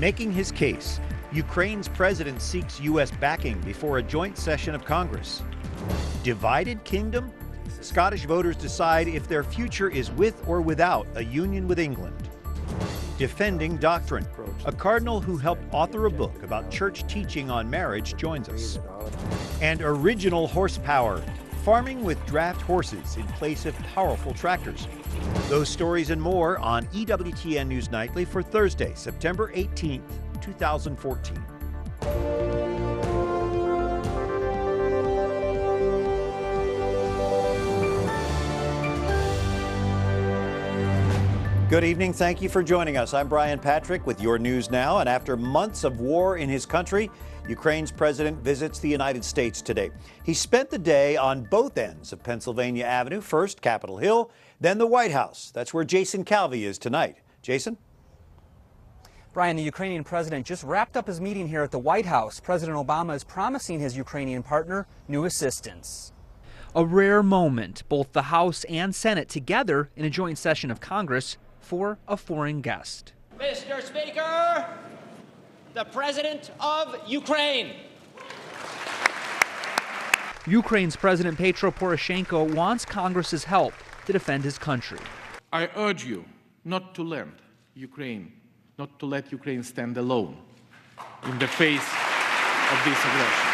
Making his case, Ukraine's president seeks U.S. backing before a joint session of Congress. Divided kingdom? Scottish voters decide if their future is with or without a union with England. Defending doctrine. A cardinal who helped author a book about church teaching on marriage joins us. And original horsepower. Farming with draft horses in place of powerful tractors. Those stories and more on EWTN News Nightly for Thursday, September 18th, 2014. Good evening. Thank you for joining us. I'm Brian Patrick with your news now. And after months of war in his country, Ukraine's president visits the United States today. He spent the day on both ends of Pennsylvania Avenue, first Capitol Hill, then the White House. That's where Jason Calvi is tonight. Jason? Brian, the Ukrainian president just wrapped up his meeting here at the White House. President Obama is promising his Ukrainian partner new assistance. A rare moment, both the House and Senate together in a joint session of Congress for a foreign guest. Mr. Speaker, the President of Ukraine. Ukraine's President Petro Poroshenko wants Congress's help to defend his country. I urge you not to let Ukraine stand alone in the face of this aggression.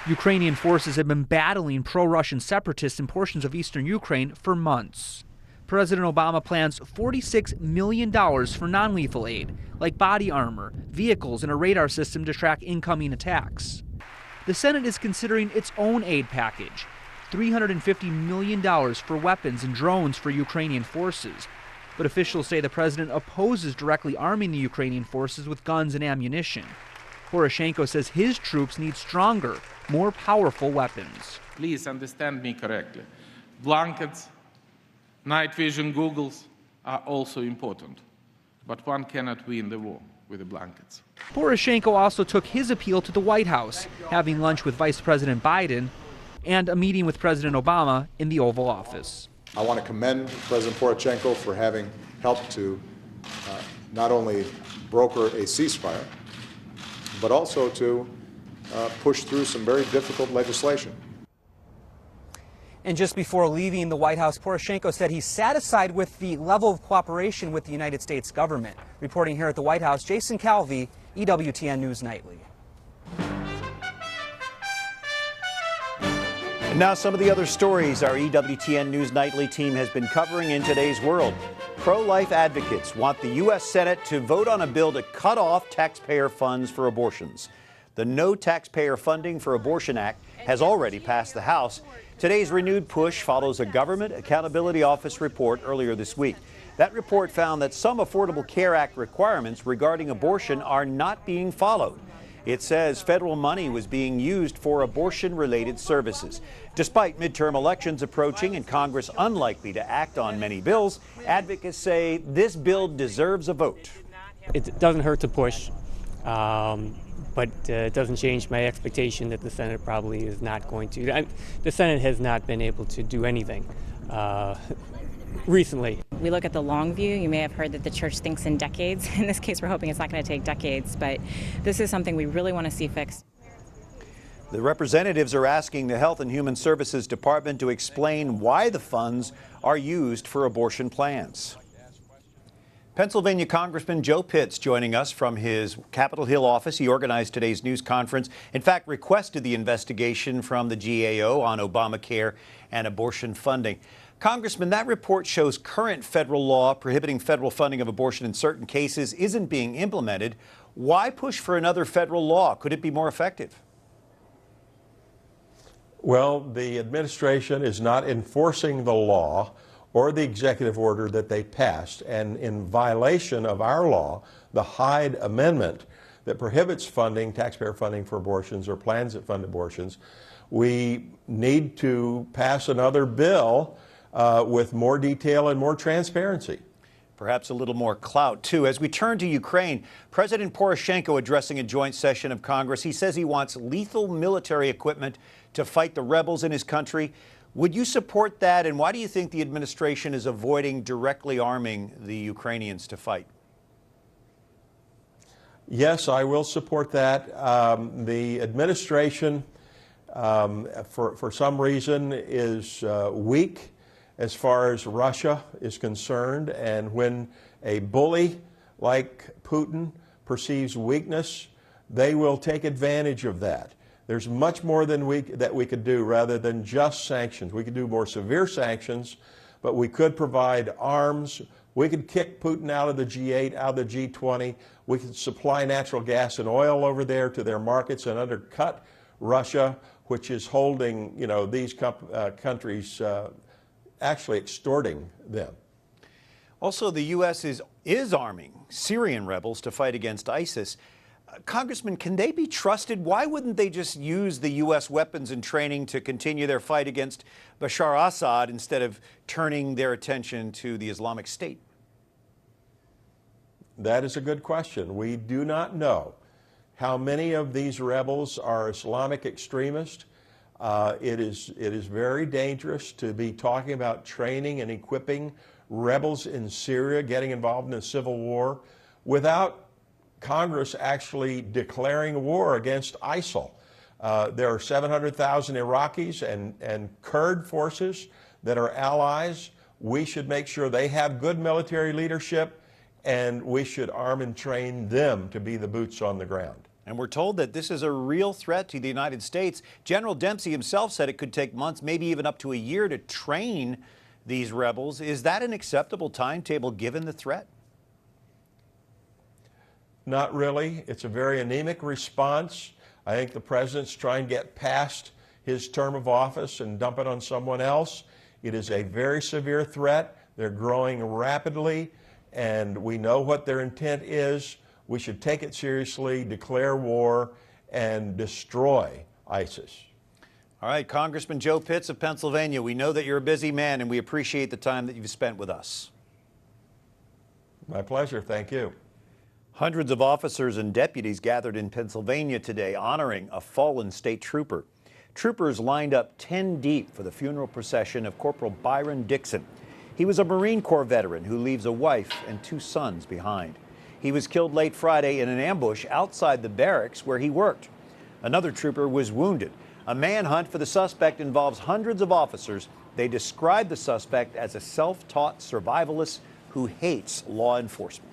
Ukrainian forces have been battling pro-Russian separatists in portions of eastern Ukraine for months. President Obama plans $46 million for non-lethal aid, like body armor, vehicles, and a radar system to track incoming attacks. The Senate is considering its own aid package, $350 million for weapons and drones for Ukrainian forces. But officials say the president opposes directly arming the Ukrainian forces with guns and ammunition. Poroshenko says his troops need stronger, more powerful weapons. Please understand me correctly. Blankets, night vision goggles are also important, but one cannot win the war with the blankets. Poroshenko also took his appeal to the White House, having lunch with Vice President Byron and a meeting with President Obama in the Oval Office. I want to commend President Poroshenko for having helped to not only broker a ceasefire, but also to push through some very difficult legislation. And just before leaving the White House, Poroshenko said he's satisfied with the level of cooperation with the United States government. Reporting here at the White House, Jason Calvi, EWTN News Nightly. And now some of the other stories our EWTN News Nightly team has been covering in today's world. Pro-life advocates want the U.S. Senate to vote on a bill to cut off taxpayer funds for abortions. The No Taxpayer Funding for Abortion Act has already passed the House. Today's renewed push follows a Government Accountability Office report earlier this week. That report found that some Affordable Care Act requirements regarding abortion are not being followed. It says federal money was being used for abortion-related services. Despite midterm elections approaching and Congress unlikely to act on many bills, advocates say this bill deserves a vote. It doesn't hurt to push. But it doesn't change my expectation that the Senate probably is not going to. The Senate has not been able to do anything recently. We look at the long view. You may have heard that the church thinks in decades. In this case, we're hoping it's not going to take decades, but this is something we really want to see fixed. The representatives are asking the Health and Human Services Department to explain why the funds are used for abortion plans. Pennsylvania Congressman Joe Pitts joining us from his Capitol Hill office. He organized today's news conference, in fact, requested the investigation from the GAO on Obamacare and abortion funding. Congressman, that report shows current federal law prohibiting federal funding of abortion in certain cases isn't being implemented. Why push for another federal law? Could it be more effective? Well, the administration is not enforcing the law or the executive order that they passed, and in violation of our law, the Hyde Amendment that prohibits funding, taxpayer funding for abortions or plans that fund abortions, we need to pass another bill with more detail and more transparency. Perhaps a little more clout, too. As we turn to Ukraine, President Poroshenko addressing a joint session of Congress. He says he wants lethal military equipment to fight the rebels in his country. Would you support that? And why do you think the administration is avoiding directly arming the Ukrainians to fight? Yes, I will support that. The administration, for some reason, is weak as far as Russia is concerned, and when a bully like Putin perceives weakness, they will take advantage of that. There's much more than that we could do rather than just sanctions. We could do more severe sanctions, but we could provide arms. We could kick Putin out of the G8, out of the G20. We could supply natural gas and oil over there to their markets and undercut Russia, which is holding, these countries actually extorting them. Also, the U.S. is arming Syrian rebels to fight against ISIS. Congressman, can they be trusted? Why wouldn't they just use the U.S. weapons and training to continue their fight against Bashar Assad instead of turning their attention to the Islamic State? That is a good question. We do not know how many of these rebels are Islamic extremists. It is very dangerous to be talking about training and equipping rebels in Syria, getting involved in a civil war, without Congress actually declaring war against ISIL. There are 700,000 Iraqis and Kurd forces that are allies. We should make sure they have good military leadership, and we should arm and train them to be the boots on the ground. And we're told that this is a real threat to the United States. General Dempsey himself said it could take months, maybe even up to a year, to train these rebels. Is that an acceptable timetable given the threat? Not really. It's a very anemic response. I think the president's trying to get past his term of office and dump it on someone else. It is a very severe threat. They're growing rapidly, and we know what their intent is. We should take it seriously, declare war, and destroy ISIS. All right, Congressman Joe Pitts of Pennsylvania, we know that you're a busy man, and we appreciate the time that you've spent with us. My pleasure. Thank you. Hundreds of officers and deputies gathered in Pennsylvania today honoring a fallen state trooper. Troopers lined up 10 deep for the funeral procession of Corporal Byron Dixon. He was a Marine Corps veteran who leaves a wife and 2 sons behind. He was killed late Friday in an ambush outside the barracks where he worked. Another trooper was wounded. A manhunt for the suspect involves hundreds of officers. They describe the suspect as a self-taught survivalist who hates law enforcement.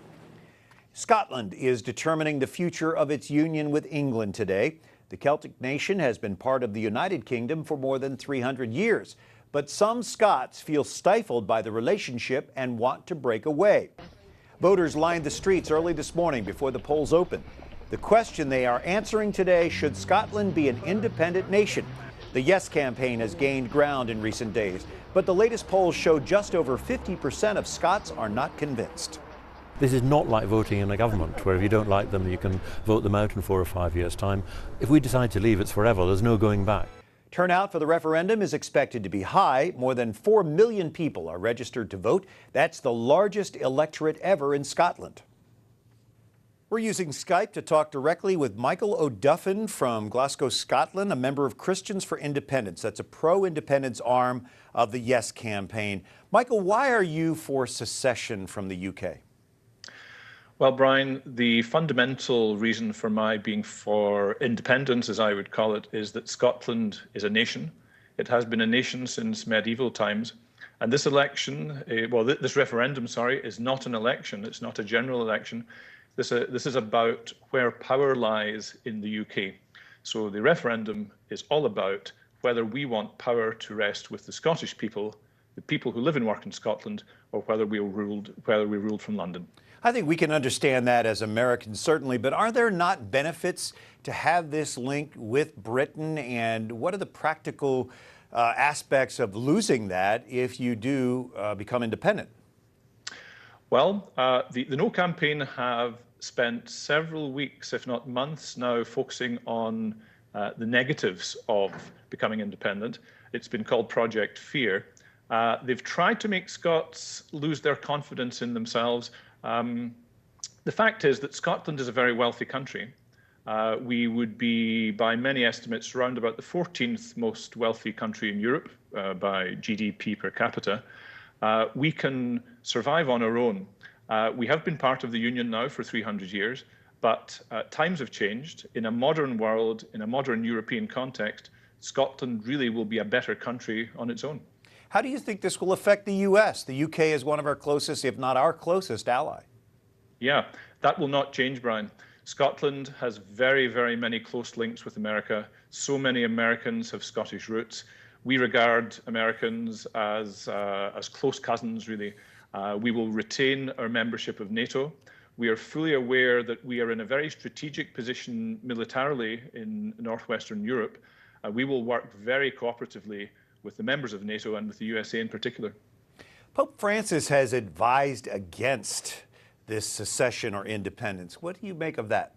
Scotland is determining the future of its union with England today. The Celtic nation has been part of the United Kingdom for more than 300 years, but some Scots feel stifled by the relationship and want to break away. Voters lined the streets early this morning before the polls opened. The question they are answering today: should Scotland be an independent nation? The Yes campaign has gained ground in recent days, but the latest polls show just over 50% of Scots are not convinced. This is not like voting in a government, where if you don't like them, you can vote them out in 4 or 5 years' time. If we decide to leave, it's forever. There's no going back. Turnout for the referendum is expected to be high. More than 4 million people are registered to vote. That's the largest electorate ever in Scotland. We're using Skype to talk directly with Michael O'Duffin from Glasgow, Scotland, a member of Christians for Independence. That's a pro-independence arm of the Yes campaign. Michael, why are you for secession from the UK? Well, Brian, the fundamental reason for my being for independence, as I would call it, is that Scotland is a nation. It has been a nation since medieval times. And this election, this referendum, is not an election. It's not a general election. This is about where power lies in the UK. So the referendum is all about whether we want power to rest with the Scottish people, the people who live and work in Scotland, or whether we ruled from London. I think we can understand that as Americans, certainly, but are there not benefits to have this link with Britain? And what are the practical aspects of losing that if you do become independent? Well, the No campaign have spent several weeks, if not months now, focusing on the negatives of becoming independent. It's been called Project Fear. They've tried to make Scots lose their confidence in themselves. The fact is that Scotland is a very wealthy country. We would be, by many estimates, around about the 14th most wealthy country in Europe by GDP per capita. We can survive on our own. We have been part of the Union now for 300 years. But times have changed. In a modern world, in a modern European context, Scotland really will be a better country on its own. How do you think this will affect the U.S.? The U.K. is one of our closest, if not our closest ally. Yeah, that will not change, Brian. Scotland has very, very many close links with America. So many Americans have Scottish roots. We regard Americans as close cousins, really. We will retain our membership of NATO. We are fully aware that we are in a very strategic position militarily in northwestern Europe. We will work very cooperatively with the members of NATO and with the USA in particular. Pope Francis has advised against this secession or independence. What do you make of that?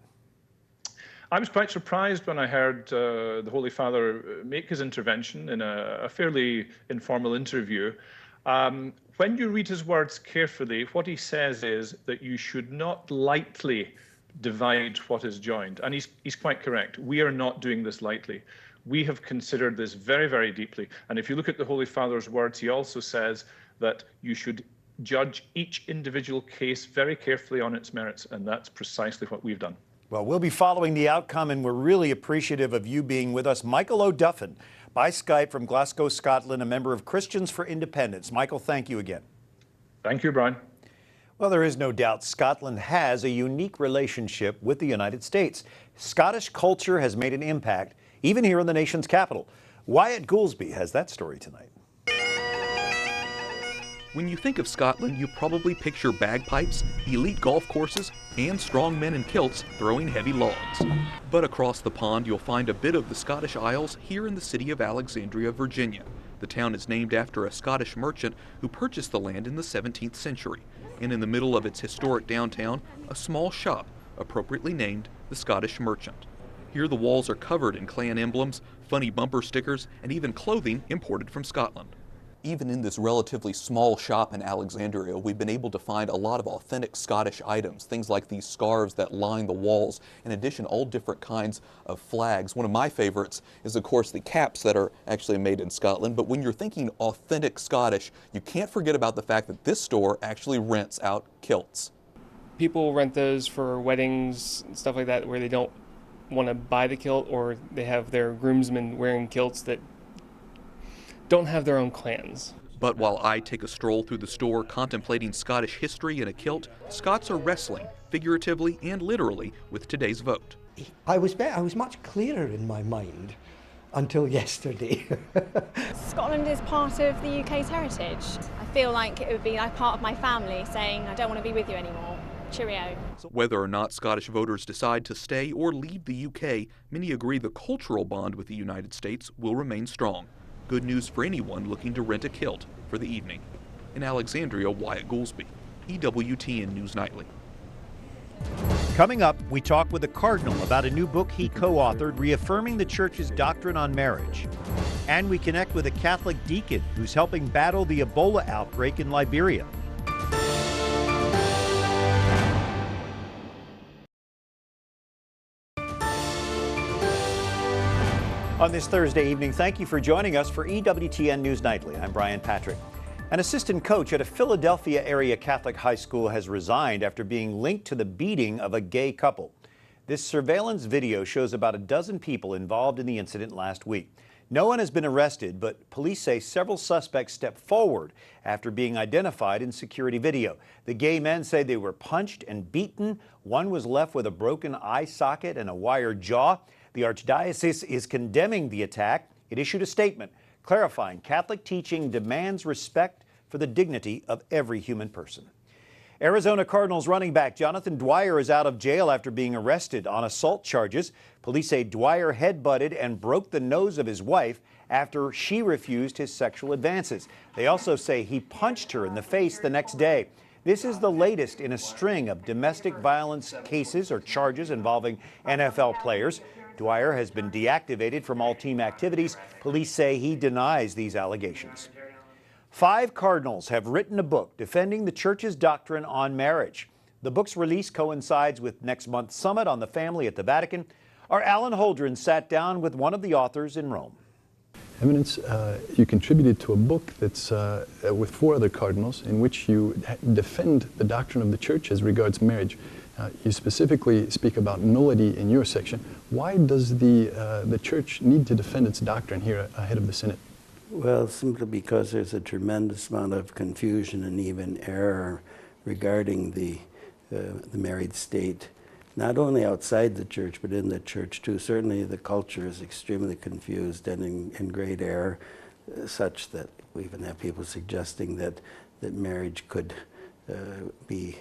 I was quite surprised when I heard the Holy Father make his intervention in a fairly informal interview. When you read his words carefully, what he says is that you should not lightly divide what is joined. And he's quite correct. We are not doing this lightly. We have considered this very, very deeply. And if you look at the Holy Father's words, he also says that you should judge each individual case very carefully on its merits. And that's precisely what we've done. Well, we'll be following the outcome, and we're really appreciative of you being with us. Michael O'Duffin, by Skype from Glasgow, Scotland, a member of Christians for Independence. Michael, thank you again. Thank you, Brian. Well, there is no doubt Scotland has a unique relationship with the United States. Scottish culture has made an impact, even here in the nation's capital. Wyatt Goolsby has that story tonight. When you think of Scotland, you probably picture bagpipes, elite golf courses, and strong men in kilts throwing heavy logs. But across the pond, you'll find a bit of the Scottish Isles here in the city of Alexandria, Virginia. The town is named after a Scottish merchant who purchased the land in the 17th century. And in the middle of its historic downtown, a small shop, appropriately named the Scottish Merchant. Here the walls are covered in clan emblems, funny bumper stickers, and even clothing imported from Scotland. Even in this relatively small shop in Alexandria, we've been able to find a lot of authentic Scottish items, things like these scarves that line the walls. In addition, all different kinds of flags. One of my favorites is, of course, the caps that are actually made in Scotland. But when you're thinking authentic Scottish, you can't forget about the fact that this store actually rents out kilts. People rent those for weddings and stuff like that, where they don't want to buy the kilt, or they have their groomsmen wearing kilts that don't have their own clans. But while I take a stroll through the store contemplating Scottish history in a kilt, Scots are wrestling, figuratively and literally, with today's vote. I was much clearer in my mind until yesterday. Scotland is part of the UK's heritage. I feel like it would be like part of my family saying, I don't want to be with you anymore. Cheerio. Whether or not Scottish voters decide to stay or leave the UK, many agree the cultural bond with the United States will remain strong. Good news for anyone looking to rent a kilt for the evening. In Alexandria, Wyatt Goolsby, EWTN News Nightly. Coming up, we talk with a cardinal about a new book he co-authored reaffirming the church's doctrine on marriage. And we connect with a Catholic deacon who's helping battle the Ebola outbreak in Liberia. On this Thursday evening, thank you for joining us for EWTN News Nightly. I'm Brian Patrick. An assistant coach at a Philadelphia area Catholic high school has resigned after being linked to the beating of a gay couple. This surveillance video shows about a dozen people involved in the incident last week. No one has been arrested, but police say several suspects stepped forward after being identified in security video. The gay men say they were punched and beaten. One was left with a broken eye socket and a wired jaw. The Archdiocese is condemning the attack. It issued a statement clarifying Catholic teaching demands respect for the dignity of every human person. Arizona Cardinals running back Jonathan Dwyer is out of jail after being arrested on assault charges. Police say Dwyer headbutted and broke the nose of his wife after she refused his sexual advances. They also say he punched her in the face the next day. This is the latest in a string of domestic violence cases or charges involving NFL players. Dwyer has been deactivated from all team activities. Police say he denies these allegations. 5 cardinals have written a book defending the church's doctrine on marriage. The book's release coincides with next month's summit on the family at the Vatican. Our Alan Holdren sat down with one of the authors in Rome. Eminence, you contributed to a book that's with 4 other cardinals in which you defend the doctrine of the Church as regards marriage. You specifically speak about nullity in your section. Why does the Church need to defend its doctrine here ahead of the Synod? Well, simply because there's a tremendous amount of confusion and even error regarding the married state, not only outside the Church, but in the Church too. Certainly the culture is extremely confused and in great error, such that we even have people suggesting that marriage could be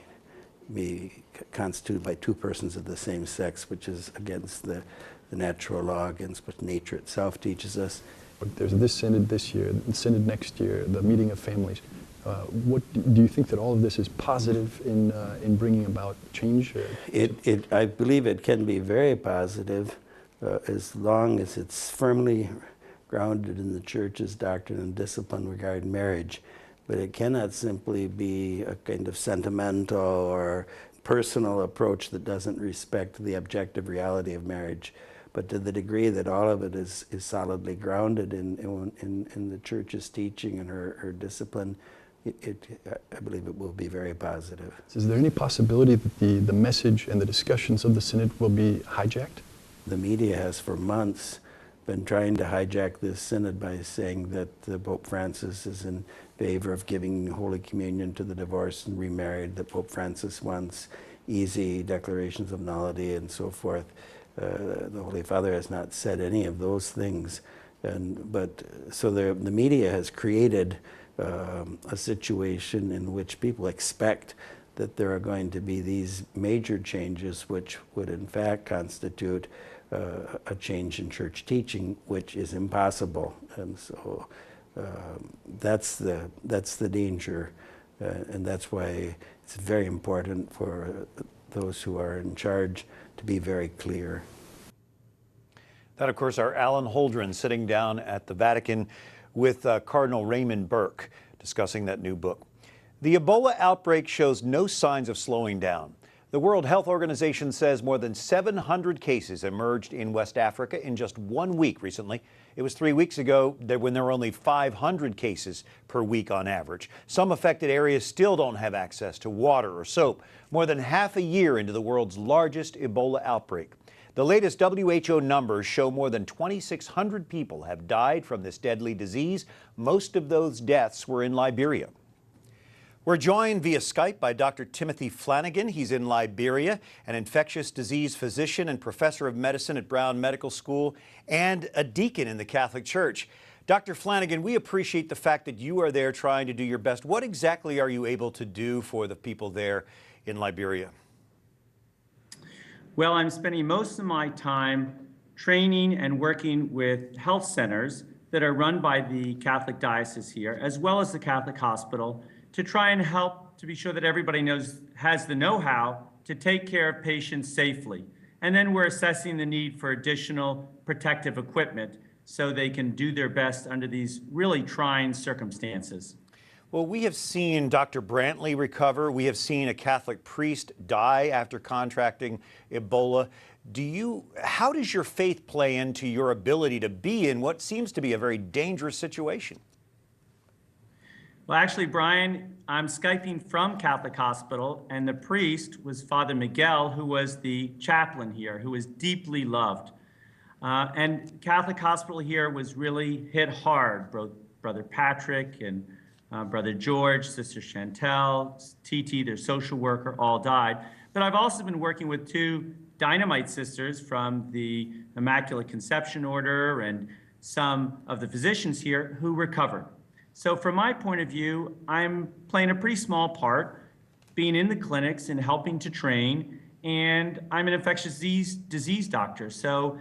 constituted by 2 persons of the same sex, which is against the natural law, against what nature itself teaches us. There's this Synod this year, the Synod next year, the meeting of families. What do you think that all of this is positive in bringing about change? I believe it can be very positive as long as it's firmly grounded in the Church's doctrine and discipline regarding marriage. But it cannot simply be a kind of sentimental or personal approach that doesn't respect the objective reality of marriage. But to the degree that all of it is solidly grounded in the Church's teaching and her discipline, I believe it will be very positive. Is there any possibility that the message and the discussions of the Synod will be hijacked? The media has for months been trying to hijack this Synod by saying that Pope Francis is in favor of giving Holy Communion to the divorced and remarried, that Pope Francis wants easy declarations of nullity and so forth. The Holy Father has not said any of those things. So the media has created a situation in which people expect that there are going to be these major changes which would in fact constitute a change in Church teaching, which is impossible. And so that's the danger, and that's why it's very important for those who are in charge to be very clear. That, of course, our Alan Holdren sitting down at the Vatican with Cardinal Raymond Burke discussing that new book. The Ebola outbreak shows no signs of slowing down. The World Health Organization says more than 700 cases emerged in West Africa in just 1 week recently. It was 3 weeks ago when there were only 500 cases per week on average. Some affected areas still don't have access to water or soap, more than half a year into the world's largest Ebola outbreak. The latest WHO numbers show more than 2,600 people have died from this deadly disease. Most of those deaths were in Liberia. We're joined via Skype by Dr. Timothy Flanigan. He's in Liberia, an infectious disease physician and professor of medicine at Brown Medical School and a deacon in the Catholic Church. Dr. Flanigan, we appreciate the fact that you are there trying to do your best. What exactly are you able to do for the people there in Liberia? Well, I'm spending most of my time training and working with health centers that are run by the Catholic diocese here, as well as the Catholic hospital, to try and help to be sure that everybody has the know-how to take care of patients safely. And then we're assessing the need for additional protective equipment so they can do their best under these really trying circumstances. Well, we have seen Dr. Brantley recover. We have seen a Catholic priest die after contracting Ebola. How does your faith play into your ability to be in what seems to be a very dangerous situation? Well, actually, Brian, I'm Skyping from Catholic Hospital, and the priest was Father Miguel, who was the chaplain here, who was deeply loved. And Catholic Hospital here was really hit hard. Brother Patrick and Brother George, Sister Chantel, TT, their social worker, all died. But I've also been working with 2 Dynamite sisters from the Immaculate Conception Order and some of the physicians here who recovered. So from my point of view, I'm playing a pretty small part, being in the clinics and helping to train, and I'm an infectious disease doctor. So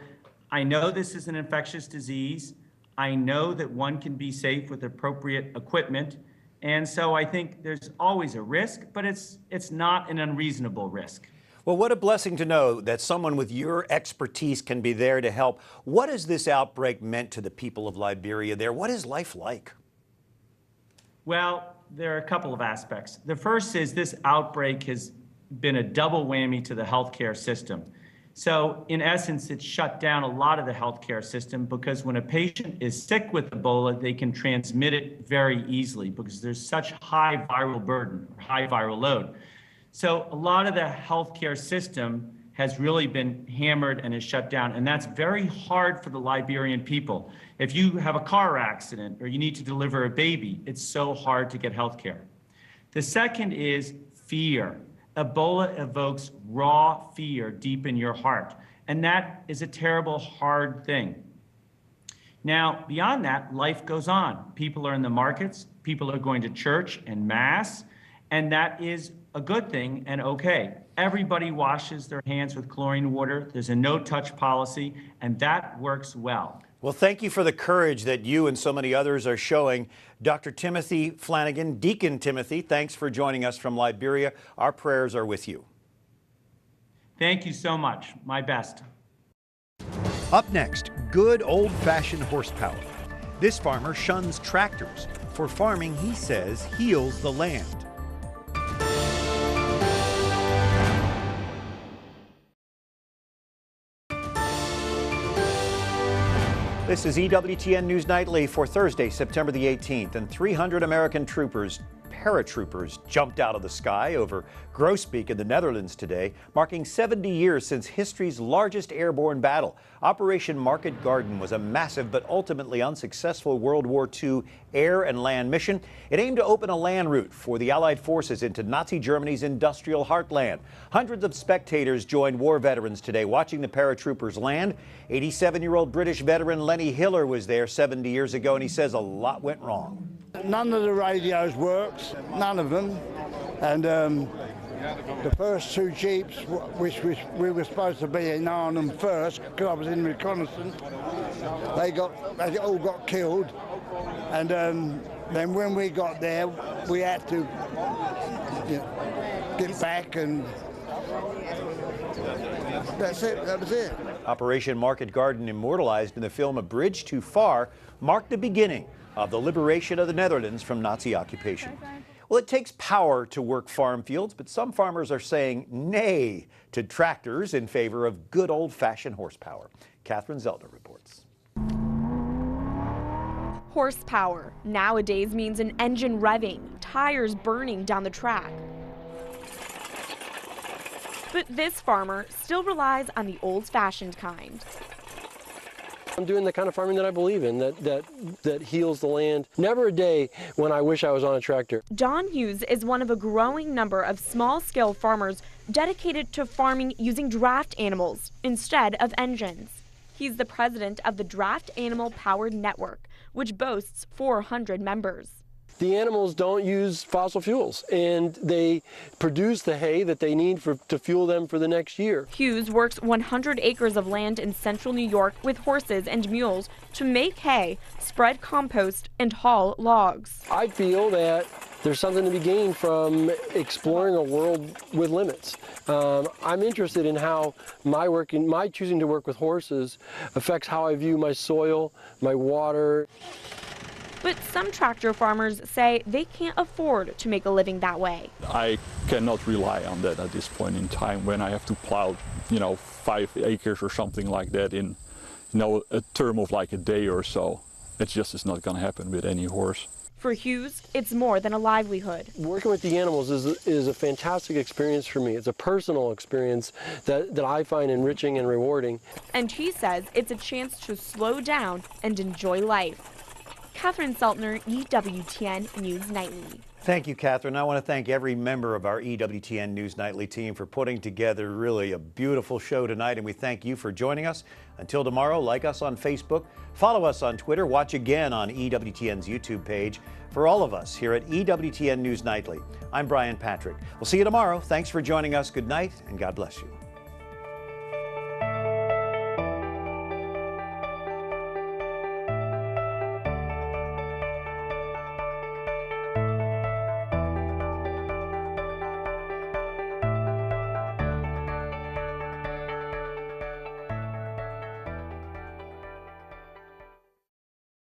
I know this is an infectious disease. I know that one can be safe with appropriate equipment. And so I think there's always a risk, but it's not an unreasonable risk. Well, what a blessing to know that someone with your expertise can be there to help. What has this outbreak meant to the people of Liberia there? What is life like? Well, there are a couple of aspects. The first is this outbreak has been a double whammy to the healthcare system. So in essence, it's shut down a lot of the healthcare system because when a patient is sick with Ebola, they can transmit it very easily because there's such high viral burden, high viral load. So a lot of the healthcare system has really been hammered and is shut down, and that's very hard for the Liberian people. If you have a car accident or you need to deliver a baby, it's so hard to get healthcare. The second is fear. Ebola evokes raw fear deep in your heart, and that is a terrible, hard thing. Now, beyond that, life goes on. People are in the markets, people are going to church and mass, and that is a good thing and okay. Everybody washes their hands with chlorine water. There's a no-touch policy, and that works well. Well, thank you for the courage that you and so many others are showing. Dr. Timothy Flanigan, Deacon Timothy, thanks for joining us from Liberia. Our prayers are with you. Thank you so much. My best. Up next, good old-fashioned horsepower. This farmer shuns tractors. For farming, he says, heals the land. This is EWTN News Nightly for Thursday, September the 18th, and 300 American paratroopers jumped out of the sky over Grosbeek in the Netherlands today, marking 70 years since history's largest airborne battle. Operation Market Garden was a massive but ultimately unsuccessful World War II air and land mission. It aimed to open a land route for the Allied forces into Nazi Germany's industrial heartland. Hundreds of spectators joined war veterans today watching the paratroopers land. 87-year-old British veteran Lenny Hiller was there 70 years ago, and he says a lot went wrong. None of the radios worked, none of them, and the first two jeeps, which we were supposed to be in Arnhem first, because I was in reconnaissance, they all got killed, and then when we got there, we had to get back, and that's it. That was it. Operation Market Garden, immortalized in the film A Bridge Too Far, marked the beginning of the liberation of the Netherlands from Nazi occupation. Well, it takes power to work farm fields, but some farmers are saying nay to tractors in favor of good old-fashioned horsepower. Catherine Zelda reports. Horsepower nowadays means an engine revving, tires burning down the track. But this farmer still relies on the old-fashioned kind. I'm doing the kind of farming that I believe in, that heals the land. Never a day when I wish I was on a tractor. Don Hughes is one of a growing number of small-scale farmers dedicated to farming using draft animals instead of engines. He's the president of the Draft Animal Powered Network, which boasts 400 members. The animals don't use fossil fuels, and they produce the hay that they need to fuel them for the next year. Hughes works 100 acres of land in central New York with horses and mules to make hay, spread compost, and haul logs. I feel that there's something to be gained from exploring a world with limits. I'm interested in how my choosing to work with horses affects how I view my soil, my water. But some tractor farmers say they can't afford to make a living that way. I cannot rely on that at this point in time when I have to plow, 5 acres or something like that in, a term of like a day or so. It just is not going to happen with any horse. For Hughes, it's more than a livelihood. Working with the animals is a fantastic experience for me. It's a personal experience that I find enriching and rewarding. And he says it's a chance to slow down and enjoy life. Catherine Seltner, EWTN News Nightly. Thank you, Catherine. I want to thank every member of our EWTN News Nightly team for putting together really a beautiful show tonight, and we thank you for joining us. Until tomorrow, like us on Facebook, follow us on Twitter, watch again on EWTN's YouTube page. For all of us here at EWTN News Nightly, I'm Brian Patrick. We'll see you tomorrow. Thanks for joining us. Good night, and God bless you.